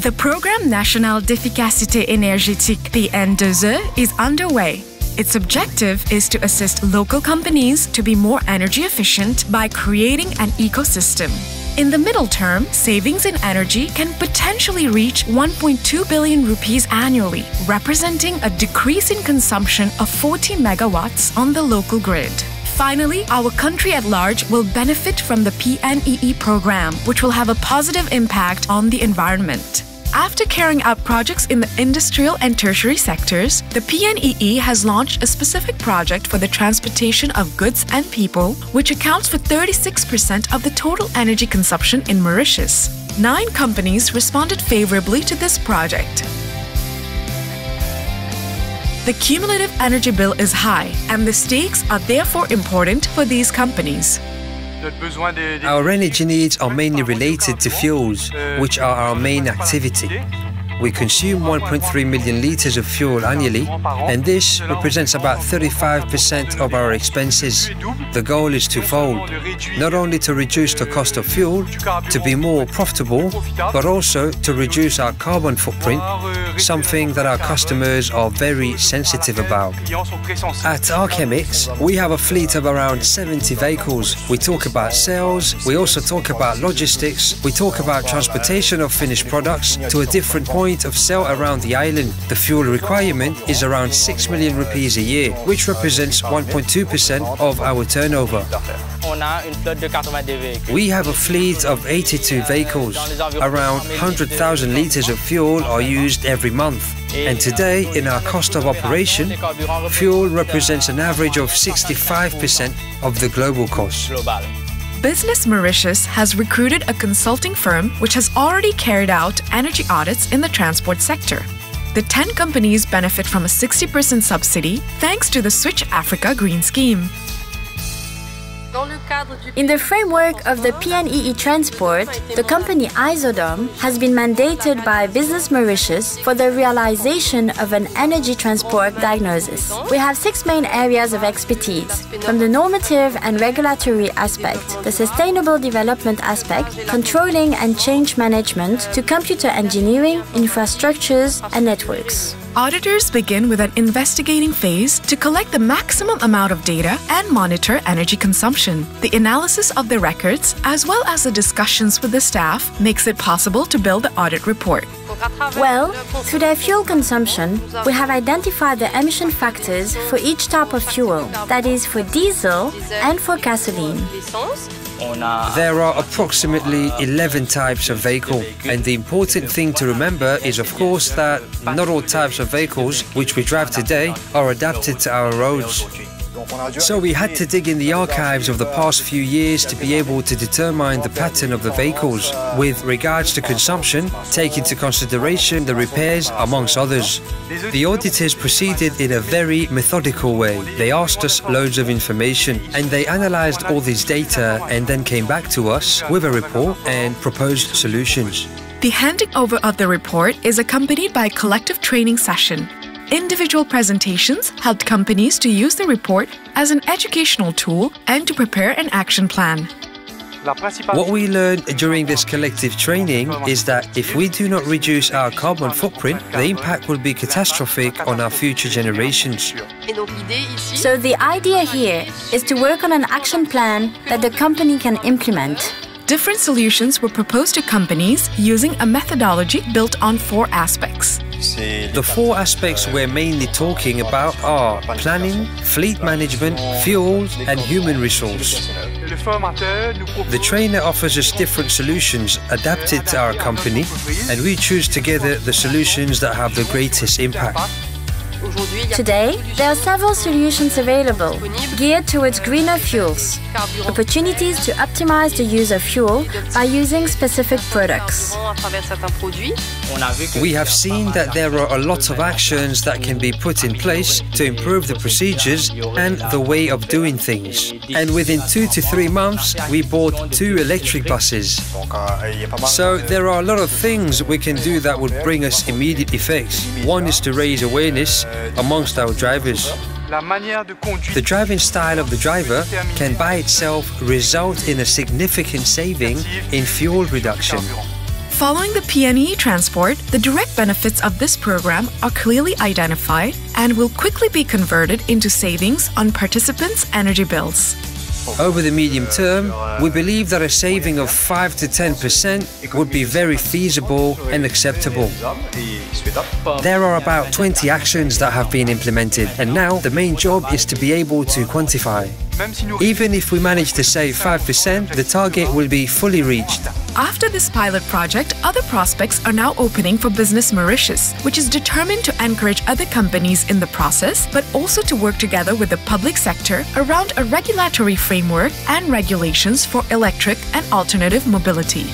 The Programme National d'Efficacité Énergétique PNEE is underway. Its objective is to assist local companies to be more energy efficient by creating an ecosystem. In the middle term, savings in energy can potentially reach 1.2 billion rupees annually, representing a decrease in consumption of 40 megawatts on the local grid. Finally, our country at large will benefit from the PNEE program, which will have a positive impact on the environment. After carrying out projects in the industrial and tertiary sectors, the PNEE has launched a specific project for the transportation of goods and people, which accounts for 36% of the total energy consumption in Mauritius. 9 companies responded favorably to this project. The cumulative energy bill is high, and the stakes are therefore important for these companies. Our energy needs are mainly related to fuels, which are our main activity. We consume 1.3 million litres of fuel annually, and this represents about 35% of our expenses. The goal is twofold: not only to reduce the cost of fuel, to be more profitable, but also to reduce our carbon footprint, something that our customers are very sensitive about. At Archemix, we have a fleet of around 70 vehicles. We talk about sales, we also talk about logistics, we talk about transportation of finished products to a different point of sale around the island. The fuel requirement is around 6 million rupees a year, which represents 1.2% of our turnover. We have a fleet of 82 vehicles. Around 100,000 litres of fuel are used every month. And today, in our cost of operation, fuel represents an average of 65% of the global cost. Business Mauritius has recruited a consulting firm which has already carried out energy audits in the transport sector. The 10 companies benefit from a 60% subsidy thanks to the Switch Africa Green Scheme. In the framework of the PNEE Transport, the company Isodom has been mandated by Business Mauritius for the realization of an energy transport diagnosis. We have 6 main areas of expertise, from the normative and regulatory aspect, the sustainable development aspect, controlling and change management, to computer engineering, infrastructures and networks. Auditors begin with an investigating phase to collect the maximum amount of data and monitor energy consumption. The analysis of the records, as well as the discussions with the staff, makes it possible to build the audit report. Well, through their fuel consumption, we have identified the emission factors for each type of fuel, that is, for diesel and for gasoline. There are approximately 11 types of vehicle, and the important thing to remember is, of course, that not all types of vehicles which we drive today are adapted to our roads. So we had to dig in the archives of the past few years to be able to determine the pattern of the vehicles with regards to consumption, take into consideration the repairs, amongst others. The auditors proceeded in a very methodical way. They asked us loads of information and they analysed all this data and then came back to us with a report and proposed solutions. The handing over of the report is accompanied by a collective training session. Individual presentations helped companies to use the report as an educational tool and to prepare an action plan. What we learned during this collective training is that if we do not reduce our carbon footprint, the impact will be catastrophic on our future generations. So the idea here is to work on an action plan that the company can implement. Different solutions were proposed to companies using a methodology built on 4 aspects. The 4 aspects we're mainly talking about are planning, fleet management, fuels and human resource. The trainer offers us different solutions adapted to our company, and we choose together the solutions that have the greatest impact. Today, there are several solutions available, geared towards greener fuels, opportunities to optimize the use of fuel by using specific products. We have seen that there are a lot of actions that can be put in place to improve the procedures and the way of doing things. And within 2 to 3 months, we bought 2 electric buses. So there are a lot of things we can do that would bring us immediate effects. One is to raise awareness amongst our drivers. The driving style of the driver can by itself result in a significant saving in fuel reduction. Following the PNEE Transport, the direct benefits of this program are clearly identified and will quickly be converted into savings on participants' energy bills. Over the medium term, we believe that a saving of 5 to 10% would be very feasible and acceptable. There are about 20 actions that have been implemented, and now the main job is to be able to quantify. Even if we manage to save 5%, the target will be fully reached. After this pilot project, other prospects are now opening for Business Mauritius, which is determined to encourage other companies in the process, but also to work together with the public sector around a regulatory framework and regulations for electric and alternative mobility.